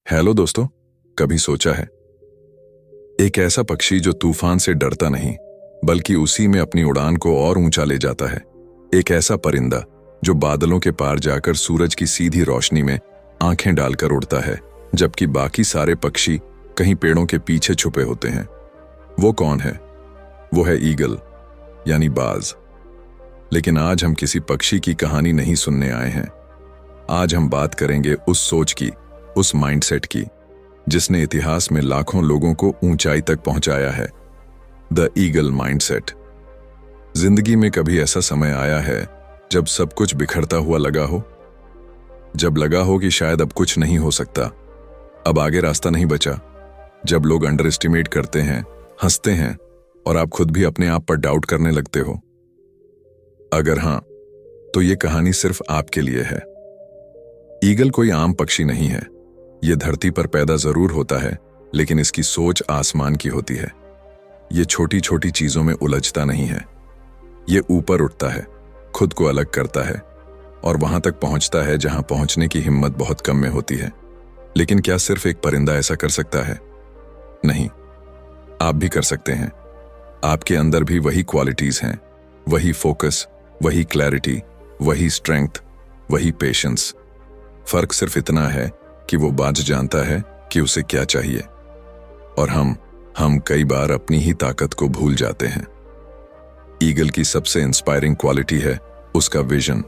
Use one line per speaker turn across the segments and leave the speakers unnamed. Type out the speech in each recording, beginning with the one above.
Hello दोस्तों, कभी सोचा है एक ऐसा पक्षी जो तूफान से डरता नहीं बल्कि उसी में अपनी उड़ान को और ऊंचा ले जाता है। एक ऐसा परिंदा जो बादलों के पार जाकर सूरज की सीधी रोशनी में आंखें डालकर उड़ता है, जबकि बाकी सारे पक्षी कहीं पेड़ों के पीछे छुपे होते हैं। वो कौन है? वो है ईगल, यानी बाज। लेकिन आज हम किसी पक्षी की कहानी नहीं सुनने आए हैं। आज हम बात करेंगे उस सोच की, उस माइंडसेट की जिसने इतिहास में लाखों लोगों को ऊंचाई तक पहुंचाया है। The eagle mindset. जिंदगी में कभी ऐसा समय आया है जब सब कुछ बिखरता हुआ लगा हो, जब लगा हो कि शायद अब कुछ नहीं हो सकता, अब आगे रास्ता नहीं बचा, जब लोग अंडर एस्टिमेट करते हैं, हंसते हैं और आप खुद भी अपने आप पर डाउट करने लगते हो? अगर हां, तो ये कहानी सिर्फ आपके लिए है। ईगल कोई आम पक्षी नहीं है। ये धरती पर पैदा जरूर होता है, लेकिन इसकी सोच आसमान की होती है। ये छोटी छोटी चीजों में उलझता नहीं है। ये ऊपर उठता है, खुद को अलग करता है और वहां तक पहुंचता है जहां पहुंचने की हिम्मत बहुत कम में होती है। लेकिन क्या सिर्फ एक परिंदा ऐसा कर सकता है? नहीं, आप भी कर सकते हैं। आपके अंदर भी वही क्वालिटीज हैं, वही फोकस, वही क्लैरिटी, वही स्ट्रेंथ, वही पेशेंस। फर्क सिर्फ इतना है कि वो बाज जानता है कि उसे क्या चाहिए, और हम कई बार अपनी ही ताकत को भूल जाते हैं। ईगल की सबसे इंस्पायरिंग क्वालिटी है उसका विजन।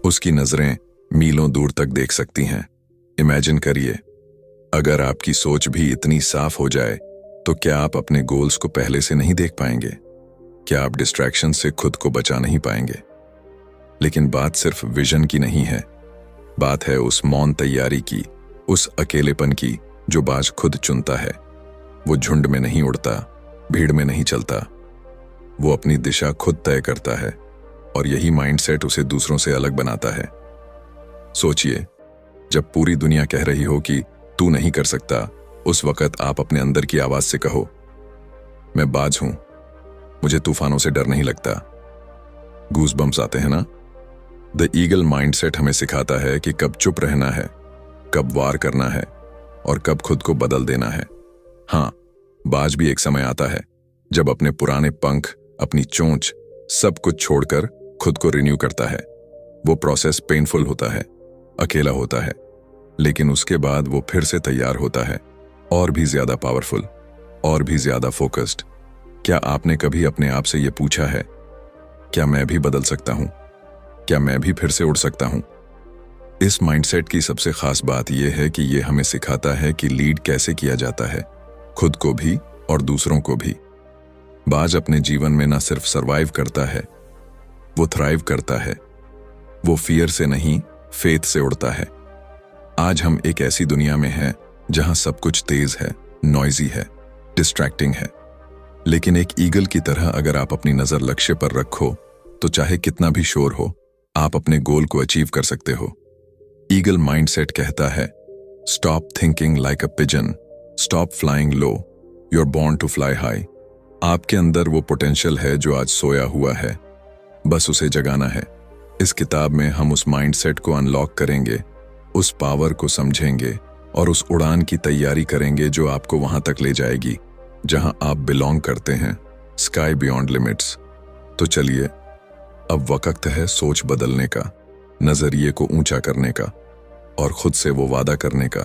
उसकी नजरें मीलों दूर तक देख सकती हैं। इमेजिन करिए, अगर आपकी सोच भी इतनी साफ हो जाए तो क्या आप अपने गोल्स को पहले से नहीं देख पाएंगे? क्या आप डिस्ट्रैक्शन से खुद को बचा नहीं पाएंगे? लेकिन बात सिर्फ विजन की नहीं है, बात है उस मौन तैयारी की, उस अकेलेपन की जो बाज खुद चुनता है। वो झुंड में नहीं उड़ता, भीड़ में नहीं चलता, वो अपनी दिशा खुद तय करता है, और यही माइंडसेट उसे दूसरों से अलग बनाता है। सोचिए, जब पूरी दुनिया कह रही हो कि तू नहीं कर सकता, उस वक्त आप अपने अंदर की आवाज से कहो, मैं बाज हूं, मुझे तूफानों से डर नहीं लगता। गूज़बम्प्स आते हैं ना? द ईगल माइंडसेट हमें सिखाता है कि कब चुप रहना है, कब वार करना है और कब खुद को बदल देना है। हाँ, बाज भी एक समय आता है जब अपने पुराने पंख, अपनी चोंच, सब कुछ छोड़कर खुद को रिन्यू करता है। वो प्रोसेस पेनफुल होता है, अकेला होता है, लेकिन उसके बाद वो फिर से तैयार होता है, और भी ज्यादा पावरफुल, और भी ज्यादा फोकस्ड। क्या आपने कभी अपने आप से ये पूछा है, क्या मैं भी बदल सकता हूं? क्या मैं भी फिर से उड़ सकता हूं? इस माइंडसेट की सबसे खास बात यह है कि यह हमें सिखाता है कि लीड कैसे किया जाता है, खुद को भी और दूसरों को भी। बाज अपने जीवन में न सिर्फ सरवाइव करता है, वो थ्राइव करता है। वो फियर से नहीं, फेथ से उड़ता है। आज हम एक ऐसी दुनिया में हैं जहां सब कुछ तेज है, नॉइजी है, डिस्ट्रैक्टिंग है। लेकिन एक ईगल की तरह अगर आप अपनी नजर लक्ष्य पर रखो तो चाहे कितना भी शोर हो, आप अपने गोल को अचीव कर सकते हो। ईगल माइंडसेट कहता है, stop thinking like a pigeon, stop flying low, you are born to fly high. आपके अंदर वो पोटेंशियल है जो आज सोया हुआ है, बस उसे जगाना है। इस किताब में हम उस माइंडसेट को अनलॉक करेंगे, उस पावर को समझेंगे और उस उड़ान की तैयारी करेंगे जो आपको वहां तक ले जाएगी जहां आप बिलोंग करते हैं, स्काई बियॉन्ड लिमिट्स। तो चलिए, अब वक्त है सोच बदलने का, नजरिए को ऊंचा करने का, और खुद से वो वादा करने का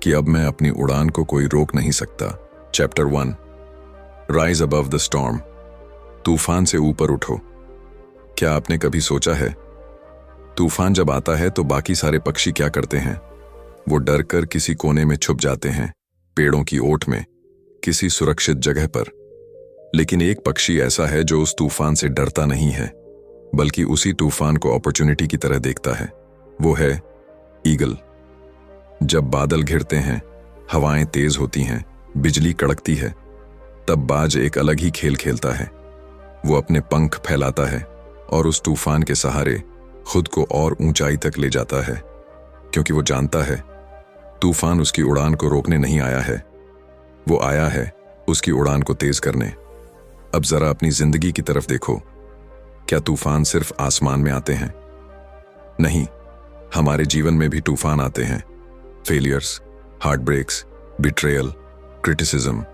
कि अब मैं अपनी उड़ान को कोई रोक नहीं सकता। Chapter 1, rise above the storm. तूफान से ऊपर उठो। क्या आपने कभी सोचा है, तूफान जब आता है तो बाकी सारे पक्षी क्या करते हैं? वो डर कर किसी कोने में छुप जाते हैं, पेड़ों की ओट में, किसी सुरक्षित जगह पर। लेकिन एक पक्षी ऐसा है जो उस तूफान से डरता नहीं है, बल्कि उसी तूफान को अपॉर्चुनिटी की तरह देखता है। वो है ईगल। जब बादल घिरते हैं, हवाएं तेज होती हैं, बिजली कड़कती है, तब बाज एक अलग ही खेल खेलता है। वो अपने पंख फैलाता है और उस तूफान के सहारे खुद को और ऊंचाई तक ले जाता है, क्योंकि वो जानता है तूफान उसकी उड़ान को रोकने नहीं आया है, वो आया है उसकी उड़ान को तेज करने। अब जरा अपनी जिंदगी की तरफ देखो। क्या तूफान सिर्फ आसमान में आते हैं? नहीं, हमारे जीवन में भी तूफान आते हैं। Failures, heart breaks, betrayal, criticism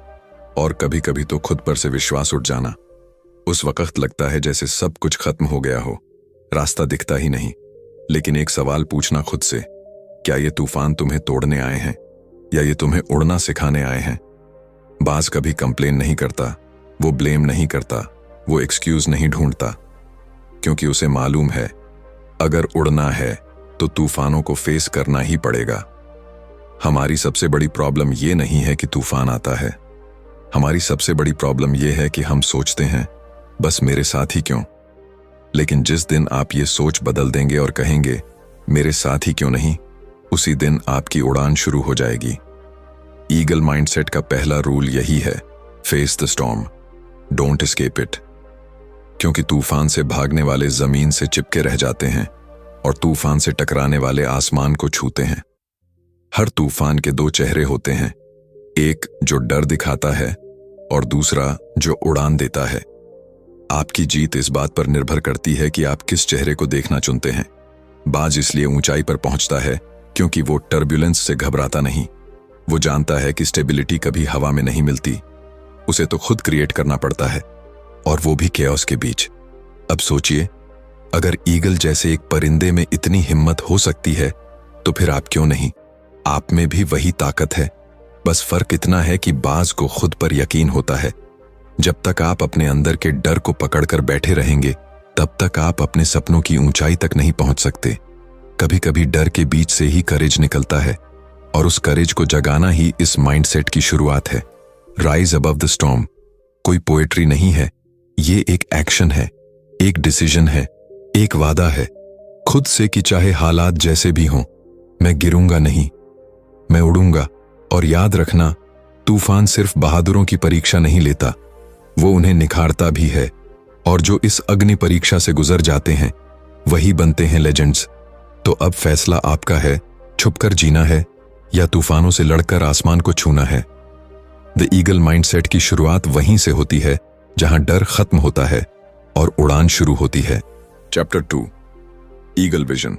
और कभी कभी तो खुद पर से विश्वास उठ जाना। उस वक्त लगता है जैसे सब कुछ खत्म हो गया हो, रास्ता दिखता ही नहीं। लेकिन एक सवाल पूछना खुद से, क्या ये तूफान तुम्हें तोड़ने आए हैं या ये तुम्हें उड़ना सिखाने आए हैं? बाज कभी कंप्लेन नहीं करता, वो ब्लेम नहीं करता, वो एक्सक्यूज नहीं ढूंढता, क्योंकि उसे मालूम है अगर उड़ना है तो तूफानों को फेस करना ही पड़ेगा। हमारी सबसे बड़ी प्रॉब्लम ये नहीं है कि तूफान आता है, हमारी सबसे बड़ी प्रॉब्लम ये है कि हम सोचते हैं बस मेरे साथ ही क्यों। लेकिन जिस दिन आप ये सोच बदल देंगे और कहेंगे मेरे साथ ही क्यों नहीं, उसी दिन आपकी उड़ान शुरू हो जाएगी। ईगल माइंडसेट का पहला रूल यही है, face the storm, don't escape it. क्योंकि तूफान से भागने वाले जमीन से चिपके रह जाते हैं और तूफान से टकराने वाले आसमान को छूते हैं। हर तूफान के दो चेहरे होते हैं, एक जो डर दिखाता है और दूसरा जो उड़ान देता है। आपकी जीत इस बात पर निर्भर करती है कि आप किस चेहरे को देखना चुनते हैं। बाज इसलिए ऊंचाई पर पहुंचता है क्योंकि वो टर्ब्यूलेंस से घबराता नहीं। वो जानता है कि स्टेबिलिटी कभी हवा में नहीं मिलती, उसे तो खुद क्रिएट करना पड़ता है, और वो भी केओस के बीच। अब सोचिए, अगर ईगल जैसे एक परिंदे में इतनी हिम्मत हो सकती है तो फिर आप क्यों नहीं? आप में भी वही ताकत है, बस फर्क इतना है कि बाज को खुद पर यकीन होता है। जब तक आप अपने अंदर के डर को पकड़कर बैठे रहेंगे तब तक आप अपने सपनों की ऊंचाई तक नहीं पहुंच सकते। कभी कभी डर के बीच से ही करेज निकलता है, और उस करेज को जगाना ही इस माइंडसेट की शुरुआत है। राइज अबव द स्टॉर्म कोई पोएट्री नहीं है, ये एक एक्शन है, एक डिसीजन है, एक वादा है खुद से कि चाहे हालात जैसे भी हों, मैं गिरूंगा नहीं, मैं उड़ूंगा। और याद रखना, तूफान सिर्फ बहादुरों की परीक्षा नहीं लेता, वो उन्हें निखारता भी है। और जो इस अग्नि परीक्षा से गुजर जाते हैं वही बनते हैं लेजेंड्स। तो अब फैसला आपका है, छुपकर जीना है या तूफानों से लड़कर आसमान को छूना है। द ईगल माइंडसेट की शुरुआत वहीं से होती है जहां डर खत्म होता है और उड़ान शुरू होती है। चैप्टर 2, ईगल विजन,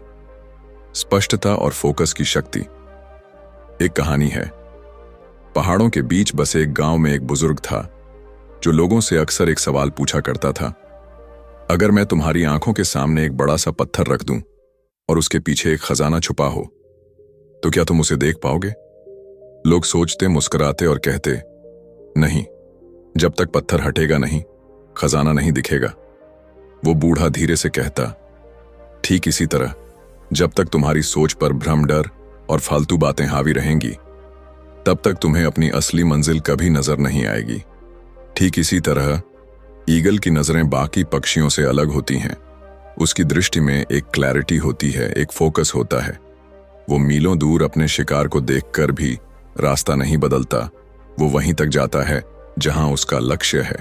स्पष्टता और फोकस की शक्ति। एक कहानी है। पहाड़ों के बीच बसे एक गांव में एक बुजुर्ग था जो लोगों से अक्सर एक सवाल पूछा करता था, अगर मैं तुम्हारी आंखों के सामने एक बड़ा सा पत्थर रख दूं और उसके पीछे एक खजाना छुपा हो तो क्या तुम उसे देख पाओगे? लोग सोचते, मुस्कुराते और कहते, नहीं, जब तक पत्थर हटेगा नहीं, खजाना नहीं दिखेगा। वो बूढ़ा धीरे से कहता, ठीक इसी तरह जब तक तुम्हारी सोच पर भ्रम, डर और फालतू बातें हावी रहेंगी तब तक तुम्हें अपनी असली मंजिल कभी नजर नहीं आएगी। ठीक इसी तरह ईगल की नजरें बाकी पक्षियों से अलग होती हैं। उसकी दृष्टि में एक क्लैरिटी होती है, एक फोकस होता है। वो मीलों दूर अपने शिकार को देखकर भी रास्ता नहीं बदलता, वो वहीं तक जाता है जहां उसका लक्ष्य है।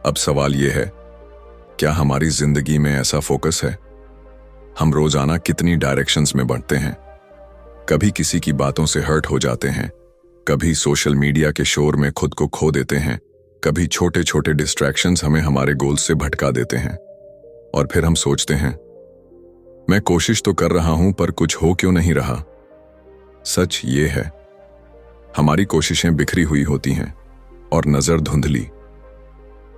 अब सवाल यह है, क्या हमारी जिंदगी में ऐसा फोकस है? हम रोजाना कितनी डायरेक्शंस में बढ़ते हैं। कभी किसी की बातों से हर्ट हो जाते हैं, कभी सोशल मीडिया के शोर में खुद को खो देते हैं, कभी छोटे छोटे डिस्ट्रैक्शंस हमें हमारे गोल से भटका देते हैं। और फिर हम सोचते हैं, मैं कोशिश तो कर रहा हूं पर कुछ हो क्यों नहीं रहा। सच ये है, हमारी कोशिशें बिखरी हुई होती हैं और नजर धुंधली।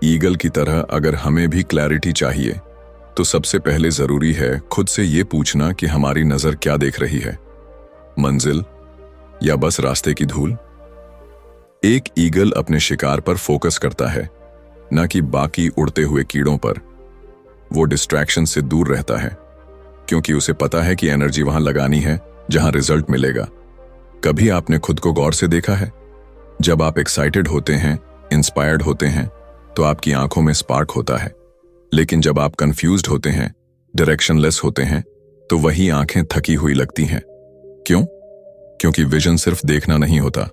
ईगल की तरह अगर हमें भी क्लैरिटी चाहिए तो सबसे पहले जरूरी है खुद से ये पूछना कि हमारी नजर क्या देख रही है, मंजिल या बस रास्ते की धूल। एक ईगल अपने शिकार पर फोकस करता है, न कि बाकी उड़ते हुए कीड़ों पर। वो डिस्ट्रैक्शन से दूर रहता है क्योंकि उसे पता है कि एनर्जी वहां लगानी है जहां रिजल्ट मिलेगा। कभी आपने खुद को गौर से देखा है? जब आप एक्साइटेड होते हैं, इंस्पायर्ड होते हैं, तो आपकी आंखों में स्पार्क होता है। लेकिन जब आप कंफ्यूज्ड होते हैं, डायरेक्शनलेस होते हैं, तो वही आंखें थकी हुई लगती हैं। क्यों? क्योंकि विजन सिर्फ देखना नहीं होता,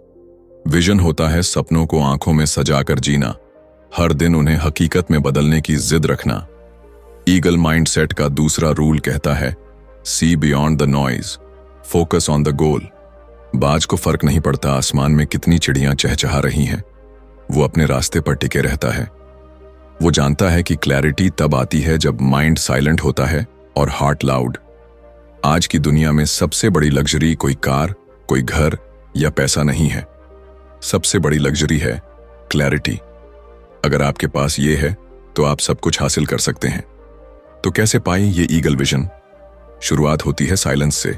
विजन होता है सपनों को आंखों में सजाकर जीना, हर दिन उन्हें हकीकत में बदलने की जिद रखना। ईगल माइंडसेट का दूसरा रूल कहता है, see beyond the noise, focus on the goal. बाज को फर्क नहीं पड़ता आसमान में कितनी चिड़ियां चहचहा रही हैं, वो अपने रास्ते पर टिके रहता है। वो जानता है कि क्लैरिटी तब आती है जब माइंड साइलेंट होता है और हार्ट लाउड। आज की दुनिया में सबसे बड़ी लग्जरी कोई कार, कोई घर या पैसा नहीं है। सबसे बड़ी लग्जरी है क्लैरिटी। अगर आपके पास ये है तो आप सब कुछ हासिल कर सकते हैं। तो कैसे पाएं ये ईगल विजन? शुरुआत होती है साइलेंस से।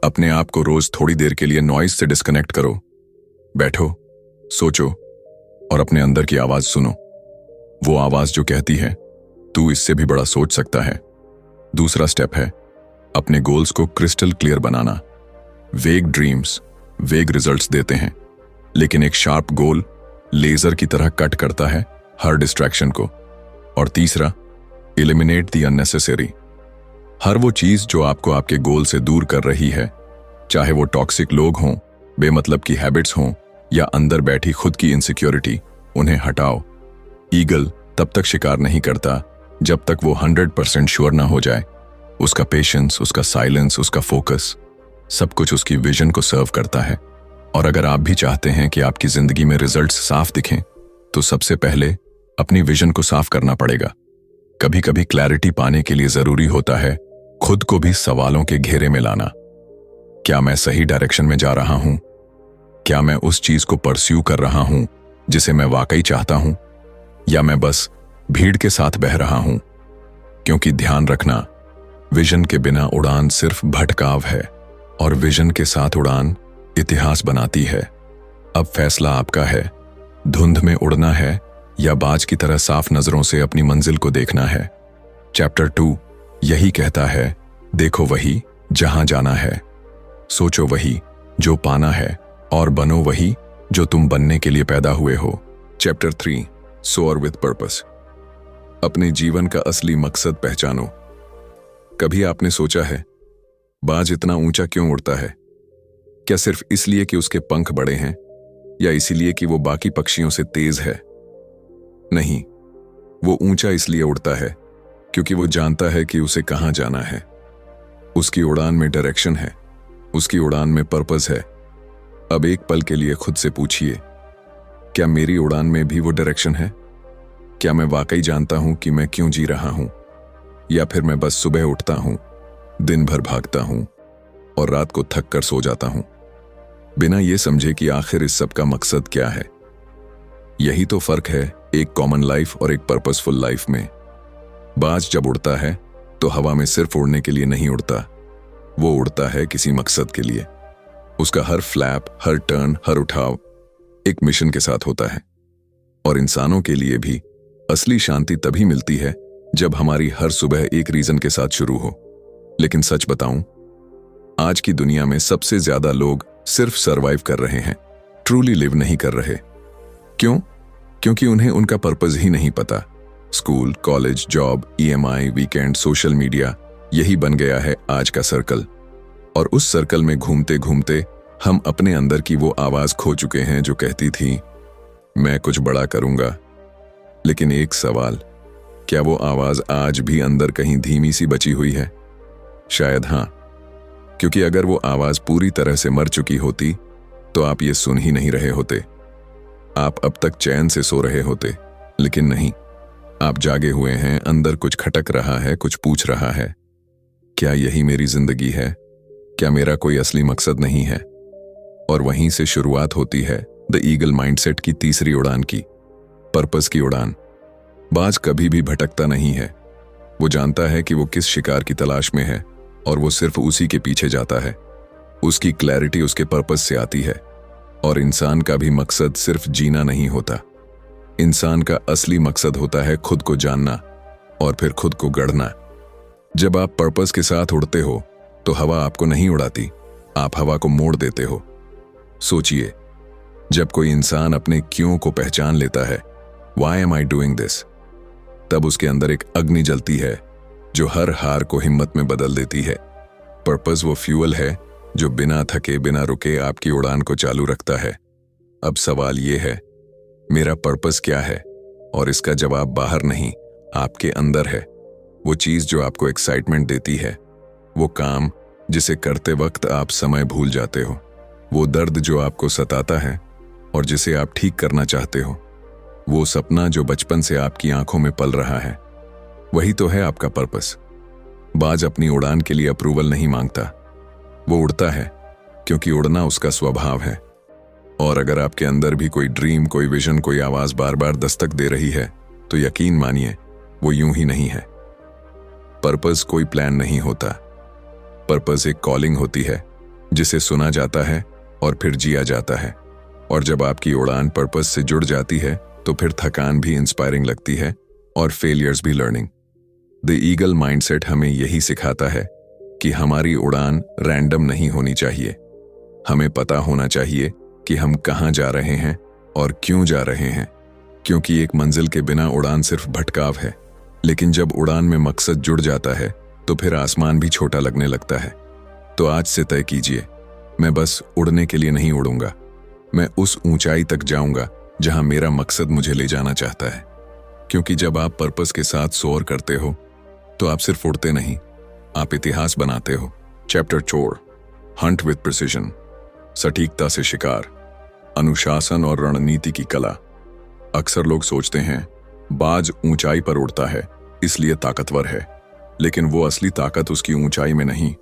अपने आप को रोज थोड़ी देर के लिए नॉइज से डिस्कनेक्ट करो। बैठो, सोचो और अपने अंदर की आवाज सुनो। वो आवाज जो कहती है तू इससे भी बड़ा सोच सकता है। दूसरा स्टेप है अपने गोल्स को क्रिस्टल क्लियर बनाना। वेग ड्रीम्स वेग रिजल्ट्स देते हैं, लेकिन एक शार्प गोल लेजर की तरह कट करता है हर डिस्ट्रैक्शन को। और तीसरा, एलिमिनेट द अननेसेसरी। हर वो चीज जो आपको आपके गोल से दूर कर रही है, चाहे वो टॉक्सिक लोग हों, बेमतलब की हैबिट्स हों या अंदर बैठी खुद की इनसिक्योरिटी, उन्हें हटाओ। ईगल तब तक शिकार नहीं करता जब तक वो 100% श्योर ना हो जाए। उसका पेशेंस, उसका साइलेंस, उसका फोकस, सब कुछ उसकी विजन को सर्व करता है। और अगर आप भी चाहते हैं कि आपकी जिंदगी में रिजल्ट्स साफ दिखें, तो सबसे पहले अपनी विजन को साफ करना पड़ेगा। कभी कभी क्लैरिटी पाने के लिए जरूरी होता है खुद को भी सवालों के घेरे में लाना। क्या मैं सही डायरेक्शन में जा रहा हूं? क्या मैं उस चीज को परस्यू कर रहा हूं जिसे मैं वाकई चाहता हूं, या मैं बस भीड़ के साथ बह रहा हूं? क्योंकि ध्यान रखना, विजन के बिना उड़ान सिर्फ भटकाव है और विजन के साथ उड़ान इतिहास बनाती है। अब फैसला आपका है, धुंध में उड़ना है या बाज की तरह साफ नजरों से अपनी मंजिल को देखना है। चैप्टर 2 यही कहता है, देखो वही जहां जाना है, सोचो वही जो पाना है, और बनो वही जो तुम बनने के लिए पैदा हुए हो। Chapter 3 soar with purpose. अपने जीवन का असली मकसद पहचानो। कभी आपने सोचा है बाज इतना ऊंचा क्यों उड़ता है? क्या सिर्फ इसलिए कि उसके पंख बड़े हैं, या इसीलिए कि वो बाकी पक्षियों से तेज है? नहीं, वो ऊंचा इसलिए उड़ता है क्योंकि वो जानता है कि उसे कहां जाना है। उसकी उड़ान में डायरेक्शन है, उसकी उड़ान में पर्पस है। अब एक पल के लिए खुद से पूछिए, क्या मेरी उड़ान में भी वो डायरेक्शन है? क्या मैं वाकई जानता हूं कि मैं क्यों जी रहा हूं, या फिर मैं बस सुबह उठता हूं, दिन भर भागता हूं और रात को थक कर सो जाता हूं, बिना ये समझे कि आखिर इस सब का मकसद क्या है? यही तो फर्क है एक कॉमन लाइफ और एक पर्पसफुल लाइफ में। बाज जब उड़ता है तो हवा में सिर्फ उड़ने के लिए नहीं उड़ता, वो उड़ता है किसी मकसद के लिए। उसका हर फ्लैप, हर टर्न, हर उठाव एक मिशन के साथ होता है। और इंसानों के लिए भी असली शांति तभी मिलती है जब हमारी हर सुबह एक रीजन के साथ शुरू हो। लेकिन सच बताऊं, आज की दुनिया में सबसे ज्यादा लोग सिर्फ सरवाइव कर रहे हैं, ट्रूली लिव नहीं कर रहे। क्यों? क्योंकि उन्हें उनका पर्पस ही नहीं पता। School, college, job, EMI, weekend, social media, यही बन गया है आज का सर्कल। और उस सर्कल में घूमते घूमते हम अपने अंदर की वो आवाज खो चुके हैं जो कहती थी मैं कुछ बड़ा करूंगा। लेकिन एक सवाल, क्या वो आवाज आज भी अंदर कहीं धीमी सी बची हुई है? शायद हां, क्योंकि अगर वो आवाज पूरी तरह से मर चुकी होती तो आप ये सुन ही नहीं रहे होते। आप अब तक चैन से सो रहे होते, लेकिन नहीं, आप जागे हुए हैं। अंदर कुछ खटक रहा है, कुछ पूछ रहा है, क्या यही मेरी जिंदगी है? क्या मेरा कोई असली मकसद नहीं है? और वहीं से शुरुआत होती है द ईगल माइंडसेट की तीसरी उड़ान की, पर्पस की उड़ान। बाज कभी भी भटकता नहीं है। वो जानता है कि वो किस शिकार की तलाश में है और वो सिर्फ उसी के पीछे जाता है। उसकी क्लैरिटी उसके पर्पस से आती है। और इंसान का भी मकसद सिर्फ जीना नहीं होता। इंसान का असली मकसद होता है खुद को जानना और फिर खुद को गढ़ना। जब आप पर्पस के साथ उड़ते हो तो हवा आपको नहीं उड़ाती, आप हवा को मोड़ देते हो। सोचिए, जब कोई इंसान अपने क्यों को पहचान लेता है, why am I doing this, तब उसके अंदर एक अग्नि जलती है जो हर हार को हिम्मत में बदल देती है। पर्पस वो फ्यूल है जो बिना थके, बिना रुके आपकी उड़ान को चालू रखता है। अब सवाल ये है, मेरा पर्पस क्या है? और इसका जवाब बाहर नहीं, आपके अंदर है। वो चीज जो आपको एक्साइटमेंट देती है, वो काम जिसे करते वक्त आप समय भूल जाते हो, वो दर्द जो आपको सताता है और जिसे आप ठीक करना चाहते हो, वो सपना जो बचपन से आपकी आंखों में पल रहा है, वही तो है आपका पर्पस। बाज अपनी उड़ान के लिए अप्रूवल नहीं मांगता, वो उड़ता है क्योंकि उड़ना उसका स्वभाव है। और अगर आपके अंदर भी कोई ड्रीम, कोई विजन, कोई आवाज बार बार दस्तक दे रही है, तो यकीन मानिए वो यूं ही नहीं है। पर्पस कोई प्लान नहीं होता। पर्पस एक कॉलिंग होती है जिसे सुना जाता है और फिर जिया जाता है। और जब आपकी उड़ान पर्पस से जुड़ जाती है तो फिर थकान भी इंस्पायरिंग लगती है और फेलियर्स भी लर्निंग। द ईगल माइंडसेट हमें यही सिखाता है कि हमारी उड़ान रैंडम नहीं होनी चाहिए। हमें पता होना चाहिए कि हम कहाँ जा रहे हैं और क्यों जा रहे हैं, क्योंकि एक मंजिल के बिना उड़ान सिर्फ भटकाव है। लेकिन जब उड़ान में मकसद जुड़ जाता है तो फिर आसमान भी छोटा लगने लगता है। तो आज से तय कीजिए, मैं बस उड़ने के लिए नहीं उड़ूंगा, मैं उस ऊंचाई तक जाऊंगा जहां मेरा मकसद मुझे ले जाना चाहता है। क्योंकि जब आप पर्पस के साथ सोअर करते हो तो आप सिर्फ उड़ते नहीं, आप इतिहास बनाते हो। चैप्टर 4, हंट विद प्रिसिजन, सटीकता से शिकार, अनुशासन और रणनीति की कला। अक्सर लोग सोचते हैं बाज ऊंचाई पर उड़ता है इसलिए ताकतवर है, लेकिन वो असली ताकत उसकी ऊंचाई में नहीं,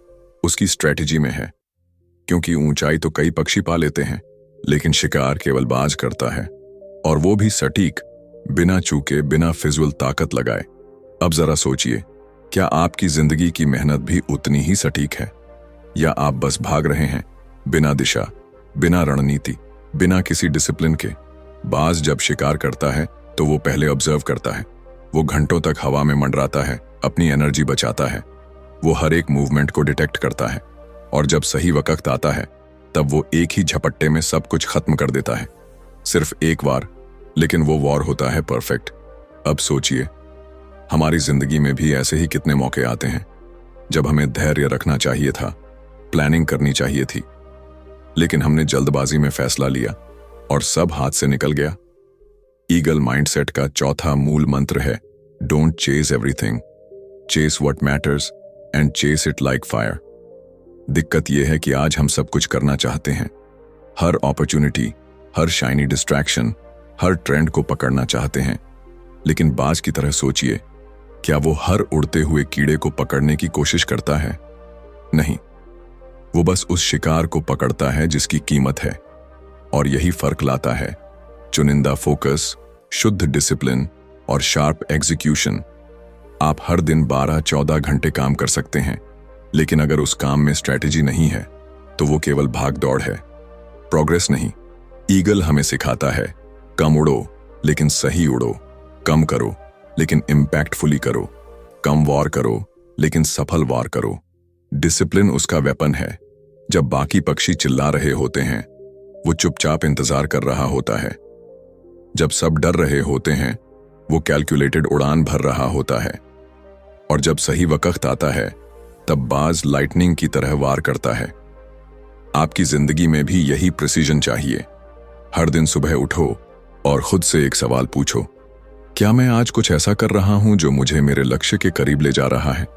उसकी स्ट्रेटजी में है। क्योंकि ऊंचाई तो कई पक्षी पा लेते हैं, लेकिन शिकार केवल बाज करता है, और वो भी सटीक, बिना चूके, बिना फिजूल ताकत लगाए। अब जरा सोचिए, क्या आपकी जिंदगी की मेहनत भी उतनी ही सटीक है, या आप बस भाग रहे हैं बिना दिशा, बिना रणनीति, बिना किसी डिसिप्लिन के? बाज जब शिकार करता है तो वो पहले ऑब्जर्व करता है। वो घंटों तक हवा में मंडराता है, अपनी एनर्जी बचाता है। वो हर एक मूवमेंट को डिटेक्ट करता है, और जब सही वक्त आता है तब वो एक ही झपट्टे में सब कुछ खत्म कर देता है। सिर्फ एक बार, लेकिन वो वॉर होता है परफेक्ट। अब सोचिए, हमारी जिंदगी में भी ऐसे ही कितने मौके आते हैं जब हमें धैर्य रखना चाहिए था, प्लानिंग करनी चाहिए थी, लेकिन हमने जल्दबाजी में फैसला लिया और सब हाथ से निकल गया। ईगल माइंडसेट का चौथा मूल मंत्र है, don't chase everything, chase what matters and chase it like fire. दिक्कत यह है कि आज हम सब कुछ करना चाहते हैं, हर अपॉर्चुनिटी, हर शाइनी डिस्ट्रैक्शन, हर ट्रेंड को पकड़ना चाहते हैं। लेकिन बाज की तरह सोचिए, क्या वो हर उड़ते हुए कीड़े को पकड़ने की कोशिश करता है? नहीं, वो बस उस शिकार को पकड़ता है जिसकी कीमत है। और यही फर्क लाता है चुनिंदा फोकस, शुद्ध डिसिप्लिन और शार्प एग्जीक्यूशन। आप हर दिन 12-14 घंटे काम कर सकते हैं, लेकिन अगर उस काम में स्ट्रेटेजी नहीं है तो वो केवल भाग दौड़ है, प्रोग्रेस नहीं। ईगल हमें सिखाता है, कम उड़ो लेकिन सही उड़ो, कम करो लेकिन इम्पैक्टफुली करो, कम वॉर करो लेकिन सफल वॉर करो। डिसिप्लिन उसका वेपन है। जब बाकी पक्षी चिल्ला रहे होते हैं, वो चुपचाप इंतजार कर रहा होता है। जब सब डर रहे होते हैं, वो कैलकुलेटेड उड़ान भर रहा होता है। और जब सही वक्त आता है, तब बाज लाइटनिंग की तरह वार करता है। आपकी जिंदगी में भी यही प्रिसीजन चाहिए। हर दिन सुबह उठो और खुद से एक सवाल पूछो, क्या मैं आज कुछ ऐसा कर रहा हूं जो मुझे मेरे लक्ष्य के करीब ले जा रहा है,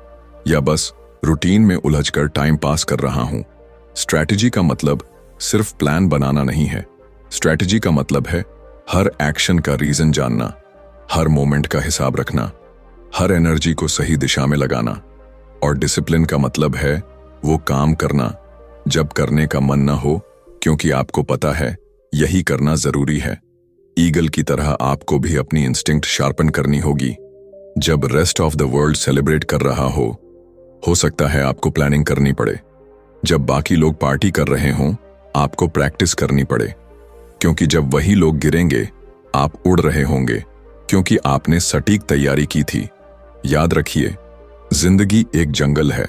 या बस रूटीन में उलझकर टाइम पास कर रहा हूं? स्ट्रैटेजी का मतलब सिर्फ प्लान बनाना नहीं है। स्ट्रैटेजी का मतलब है हर एक्शन का रीजन जानना, हर मोमेंट का हिसाब रखना, हर एनर्जी को सही दिशा में लगाना। और डिसिप्लिन का मतलब है वो काम करना जब करने का मन न हो, क्योंकि आपको पता है यही करना जरूरी है। ईगल की तरह आपको भी अपनी इंस्टिंक्ट शार्पन करनी होगी। जब rest of the world celebrate कर रहा हो सकता है आपको प्लानिंग करनी पड़े। जब बाकी लोग पार्टी कर रहे हों, आपको प्रैक्टिस करनी पड़े, क्योंकि जब वही लोग गिरेंगे, आप उड़ रहे होंगे, क्योंकि आपने सटीक तैयारी की थी। याद रखिए, जिंदगी एक जंगल है,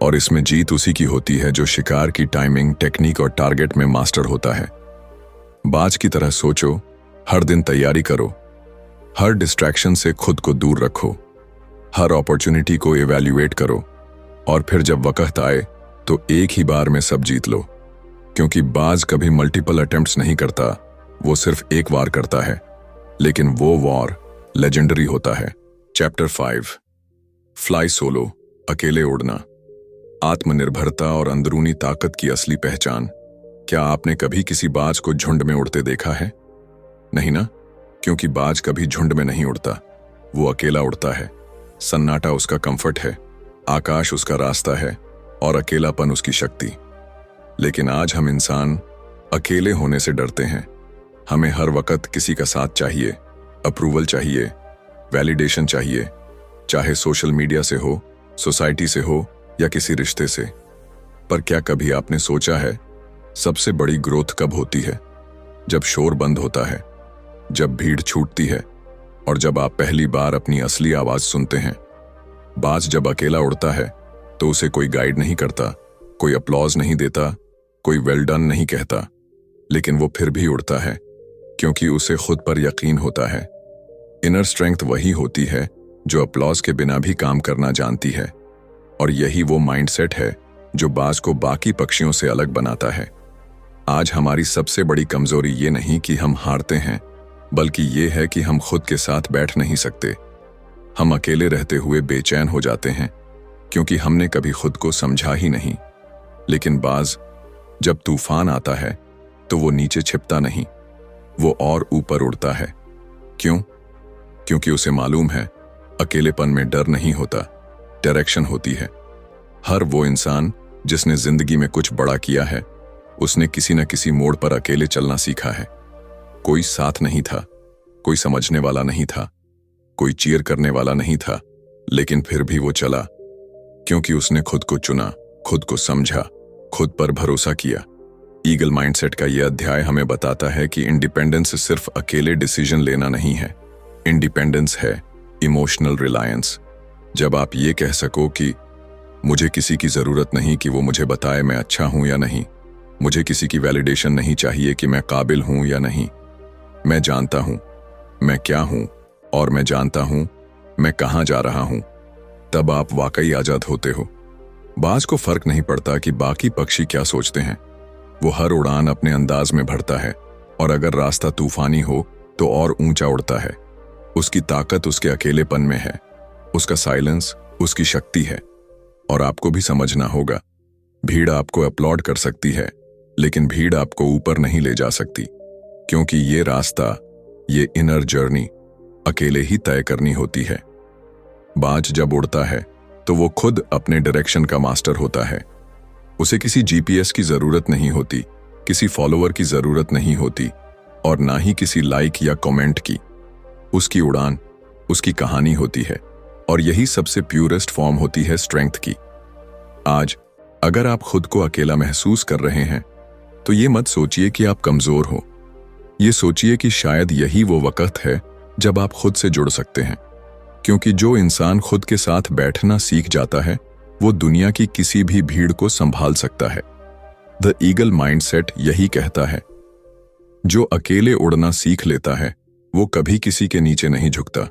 और इसमें जीत उसी की होती है जो शिकार की टाइमिंग, टेक्निक और टारगेट में मास्टर होता है। बाज की तरह सोचो, हर दिन तैयारी करो, हर डिस्ट्रैक्शन से खुद को दूर रखो, हर अपॉर्चुनिटी को इवैल्यूएट करो, और फिर जब वक्त आए तो एक ही बार में सब जीत लो। क्योंकि बाज कभी मल्टीपल अटेम्प्ट्स नहीं करता, वो सिर्फ एक वार करता है, लेकिन वो वॉर लेजेंडरी होता है। चैप्टर 5, फ्लाई सोलो, अकेले उड़ना, आत्मनिर्भरता और अंदरूनी ताकत की असली पहचान। क्या आपने कभी किसी बाज को झुंड में उड़ते देखा है? नहीं ना, क्योंकि बाज कभी झुंड में नहीं उड़ता, वो अकेला उड़ता है। सन्नाटा उसका कंफर्ट है, आकाश उसका रास्ता है, और अकेलापन उसकी शक्ति। लेकिन आज हम इंसान अकेले होने से डरते हैं। हमें हर वक्त किसी का साथ चाहिए, अप्रूवल चाहिए, वैलिडेशन चाहिए, चाहे सोशल मीडिया से हो, सोसाइटी से हो या किसी रिश्ते से। पर क्या कभी आपने सोचा है, सबसे बड़ी ग्रोथ कब होती है? जब शोर बंद होता है, जब भीड़ छूटती है और जब आप पहली बार अपनी असली आवाज सुनते हैं। बाज जब अकेला उड़ता है तो उसे कोई गाइड नहीं करता, कोई अपलॉज नहीं देता, कोई वेल डन नहीं कहता, लेकिन वो फिर भी उड़ता है क्योंकि उसे खुद पर यकीन होता है। इनर स्ट्रेंथ वही होती है जो अपलॉज के बिना भी काम करना जानती है, और यही वो माइंडसेट है जो बाज को बाकी पक्षियों से अलग बनाता है। आज हमारी सबसे बड़ी कमजोरी ये नहीं कि हम हारते हैं, बल्कि ये है कि हम खुद के साथ बैठ नहीं सकते। हम अकेले रहते हुए बेचैन हो जाते हैं क्योंकि हमने कभी खुद को समझा ही नहीं। लेकिन बाज जब तूफान आता है तो वो नीचे छिपता नहीं, वो और ऊपर उड़ता है। क्यों? क्योंकि उसे मालूम है अकेलेपन में डर नहीं होता, डायरेक्शन होती है। हर वो इंसान जिसने जिंदगी में कुछ बड़ा किया है, उसने किसी न किसी मोड़ पर अकेले चलना सीखा है। कोई साथ नहीं था, कोई समझने वाला नहीं था, कोई चीयर करने वाला नहीं था, लेकिन फिर भी वो चला क्योंकि उसने खुद को चुना, खुद को समझा, खुद पर भरोसा किया। ईगल माइंडसेट का यह अध्याय हमें बताता है कि इंडिपेंडेंस सिर्फ अकेले डिसीजन लेना नहीं है। इंडिपेंडेंस है इमोशनल रिलायंस। जब आप ये कह सको कि मुझे किसी की जरूरत नहीं कि वो मुझे बताए मैं अच्छा हूं या नहीं, मुझे किसी की वैलिडेशन नहीं चाहिए कि मैं काबिल हूं या नहीं, मैं जानता हूं मैं क्या हूं और मैं जानता हूं मैं कहां जा रहा हूं, तब आप वाकई आजाद होते हो। बाज को फर्क नहीं पड़ता कि बाकी पक्षी क्या सोचते हैं, वो हर उड़ान अपने अंदाज में भरता है, और अगर रास्ता तूफानी हो तो और ऊंचा उड़ता है। उसकी ताकत उसके अकेलेपन में है, उसका साइलेंस उसकी शक्ति है। और आपको भी समझना होगा, भीड़ आपको अपलॉड कर सकती है, लेकिन भीड़ आपको ऊपर नहीं ले जा सकती, क्योंकि ये रास्ता, ये इनर जर्नी अकेले ही तय करनी होती है। बाज जब उड़ता है तो वो खुद अपने डायरेक्शन का मास्टर होता है। उसे किसी जीपीएस की जरूरत नहीं होती, किसी फॉलोअर की जरूरत नहीं होती, और ना ही किसी लाइक या कमेंट की। उसकी उड़ान उसकी कहानी होती है, और यही सबसे प्यूरेस्ट फॉर्म होती है स्ट्रेंथ की। आज अगर आप खुद को अकेला महसूस कर रहे हैं तो ये मत सोचिए कि आप कमजोर हो, ये सोचिए कि शायद यही वो वक्त है जब आप खुद से जुड़ सकते हैं। क्योंकि जो इंसान खुद के साथ बैठना सीख जाता है, वो दुनिया की किसी भी भीड़ को संभाल सकता है। द ईगल माइंडसेट यही कहता है, जो अकेले उड़ना सीख लेता है वो कभी किसी के नीचे नहीं झुकता।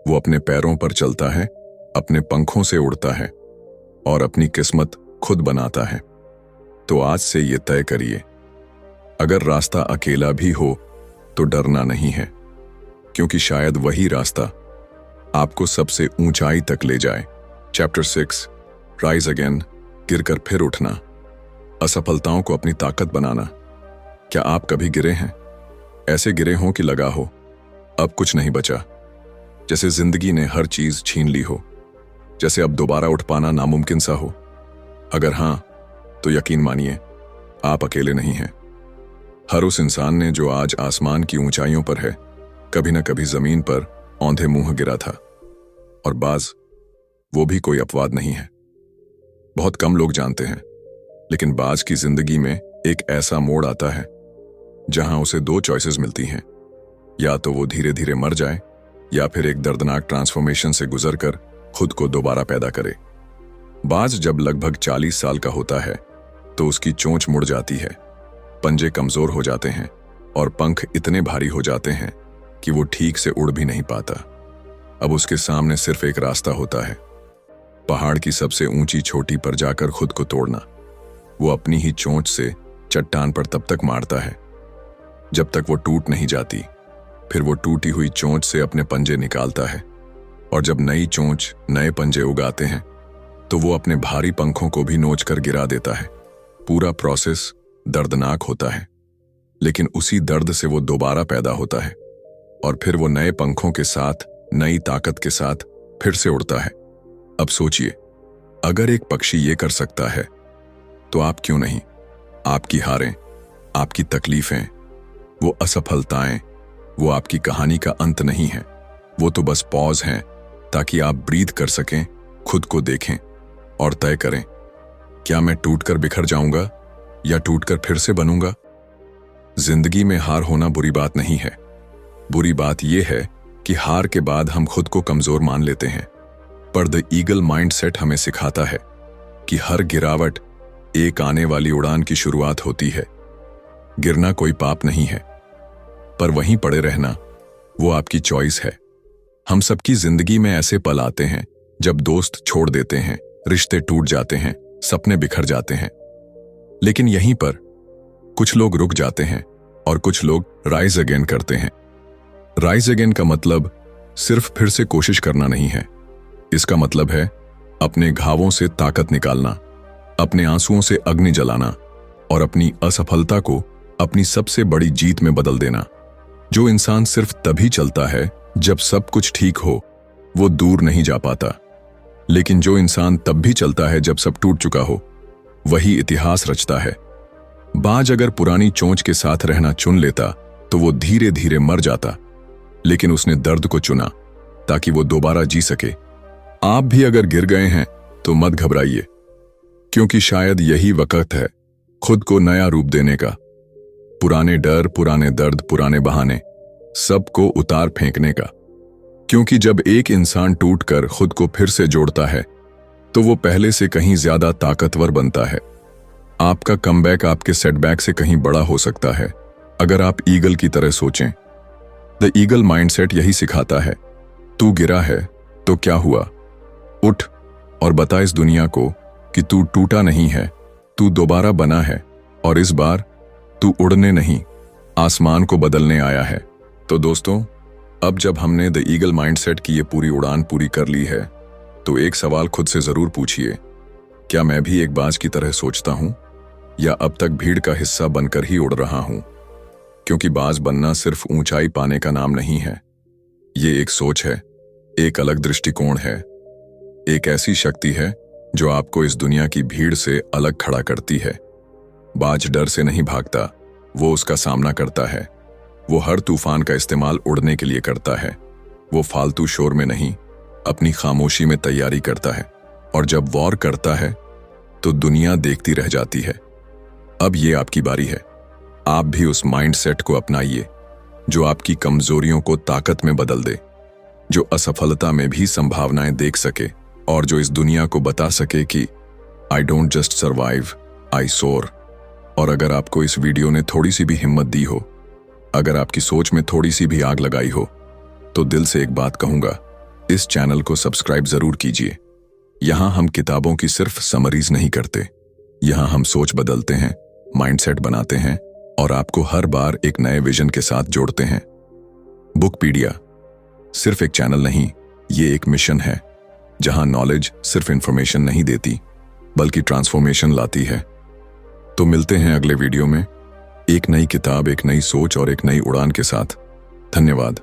वो अपने पैरों पर चलता है, अपने पंखों से उड़ता है और अपनी किस्मत खुद बनाता है। तो आज से ये तय करिए, अगर रास्ता अकेला भी हो तो डरना नहीं है, क्योंकि शायद वही रास्ता आपको सबसे ऊंचाई तक ले जाए। चैप्टर 6, राइज अगेन, गिरकर फिर उठना, असफलताओं को अपनी ताकत बनाना। क्या आप कभी गिरे हैं? ऐसे गिरे हों कि लगा हो अब कुछ नहीं बचा, जैसे जिंदगी ने हर चीज छीन ली हो, जैसे अब दोबारा उठ पाना नामुमकिन सा हो? अगर हां, तो यकीन मानिए आप अकेले नहीं हैं। हर उस इंसान ने जो आज आसमान की ऊंचाइयों पर है, कभी न कभी जमीन पर औंधे मुंह गिरा था। और बाज वो भी कोई अपवाद नहीं है। बहुत कम लोग जानते हैं, लेकिन बाज की जिंदगी में एक ऐसा मोड़ आता है जहां उसे दो चॉइसेस मिलती हैं, या तो वो धीरे धीरे मर जाए या फिर एक दर्दनाक ट्रांसफॉर्मेशन से गुजरकर खुद को दोबारा पैदा करे। बाज जब लगभग 40 साल का होता है तो उसकी चोंच मुड़ जाती है, पंजे कमजोर हो जाते हैं और पंख इतने भारी हो जाते हैं कि वो ठीक से उड़ भी नहीं पाता। अब उसके सामने सिर्फ एक रास्ता होता है, पहाड़ की सबसे ऊंची चोटी पर जाकर खुद को तोड़ना। वो अपनी ही चोंच से चट्टान पर तब तक मारता है जब तक वो टूट नहीं जाती। फिर वो टूटी हुई चोंच से अपने पंजे निकालता है, और जब नई चोंच नए पंजे उगाते हैं तो वो अपने भारी पंखों को भी नोच कर गिरा देता है। पूरा प्रोसेस दर्दनाक होता है, लेकिन उसी दर्द से वो दोबारा पैदा होता है, और फिर वो नए पंखों के साथ, नई ताकत के साथ फिर से उड़ता है। अब सोचिए, अगर एक पक्षी ये कर सकता है तो आप क्यों नहीं? आपकी हारें, आपकी तकलीफें, वो असफलताएं, वो आपकी कहानी का अंत नहीं है। वो तो बस पॉज हैं ताकि आप ब्रीथ कर सकें, खुद को देखें और तय करें, क्या मैं टूटकर बिखर जाऊंगा या टूटकर फिर से बनूंगा। जिंदगी में हार होना बुरी बात नहीं है। बुरी बात यह है कि हार के बाद हम खुद को कमजोर मान लेते हैं। पर द ईगल माइंडसेट हमें सिखाता है कि हर गिरावट एक आने वाली उड़ान की शुरुआत होती है। गिरना कोई पाप नहीं है, पर वहीं पड़े रहना वो आपकी चॉइस है। हम सबकी जिंदगी में ऐसे पल आते हैं जब दोस्त छोड़ देते हैं, रिश्ते टूट जाते हैं, सपने बिखर जाते हैं। लेकिन यहीं पर कुछ लोग रुक जाते हैं और कुछ लोग राइज अगेन करते हैं। राइज अगेन का मतलब सिर्फ फिर से कोशिश करना नहीं है। इसका मतलब है अपने घावों से ताकत निकालना, अपने आंसुओं से अग्नि जलाना और अपनी असफलता को अपनी सबसे बड़ी जीत में बदल देना। जो इंसान सिर्फ तभी चलता है जब सब कुछ ठीक हो, वो दूर नहीं जा पाता। लेकिन जो इंसान तब भी चलता है जब सब टूट चुका हो, वही इतिहास रचता है। बाज अगर पुरानी चोंच के साथ रहना चुन लेता तो वो धीरे धीरे मर जाता, लेकिन उसने दर्द को चुना ताकि वो दोबारा जी सके। आप भी अगर गिर गए हैं तो मत घबराइए, क्योंकि शायद यही वक्त है खुद को नया रूप देने का। पुराने डर, पुराने दर्द, पुराने बहाने सबको उतार फेंकने का। क्योंकि जब एक इंसान टूटकर खुद को फिर से जोड़ता है तो वो पहले से कहीं ज्यादा ताकतवर बनता है। आपका कमबैक आपके सेटबैक से कहीं बड़ा हो सकता है अगर आप ईगल की तरह सोचें। द ईगल माइंडसेट यही सिखाता है, तू गिरा है तो क्या हुआ, उठ और बता इस दुनिया को कि तू टूटा नहीं है, तू दोबारा बना है और इस बार तू उड़ने नहीं, आसमान को बदलने आया है। तो दोस्तों, अब जब हमने द ईगल माइंडसेट की ये पूरी उड़ान पूरी कर ली है, तो एक सवाल खुद से जरूर पूछिए, क्या मैं भी एक बाज की तरह सोचता हूं या अब तक भीड़ का हिस्सा बनकर ही उड़ रहा हूं। क्योंकि बाज बनना सिर्फ ऊंचाई पाने का नाम नहीं है, ये एक सोच है, एक अलग दृष्टिकोण है, एक ऐसी शक्ति है जो आपको इस दुनिया की भीड़ से अलग खड़ा करती है। बाज डर से नहीं भागता, वो उसका सामना करता है। वो हर तूफान का इस्तेमाल उड़ने के लिए करता है। वो फालतू शोर में नहीं, अपनी खामोशी में तैयारी करता है। और जब वॉर करता है तो दुनिया देखती रह जाती है। अब ये आपकी बारी है। आप भी उस माइंडसेट को अपनाइए जो आपकी कमजोरियों को ताकत में बदल दे, जो असफलता में भी संभावनाएं देख सके और जो इस दुनिया को बता सके कि आई डोंट जस्ट सर्वाइव, आई सोर। और अगर आपको इस वीडियो ने थोड़ी सी भी हिम्मत दी हो, अगर आपकी सोच में थोड़ी सी भी आग लगाई हो, तो दिल से एक बात कहूंगा, इस चैनल को सब्सक्राइब जरूर कीजिए। यहां हम किताबों की सिर्फ समरीज नहीं करते, यहां हम सोच बदलते हैं, माइंडसेट बनाते हैं और आपको हर बार एक नए विजन के साथ जोड़ते हैं। बुकपीडिया सिर्फ एक चैनल नहीं, ये एक मिशन है जहां नॉलेज सिर्फ इंफॉर्मेशन नहीं देती बल्कि ट्रांसफॉर्मेशन लाती है। तो मिलते हैं अगले वीडियो में, एक नई किताब, एक नई सोच और एक नई उड़ान के साथ। धन्यवाद।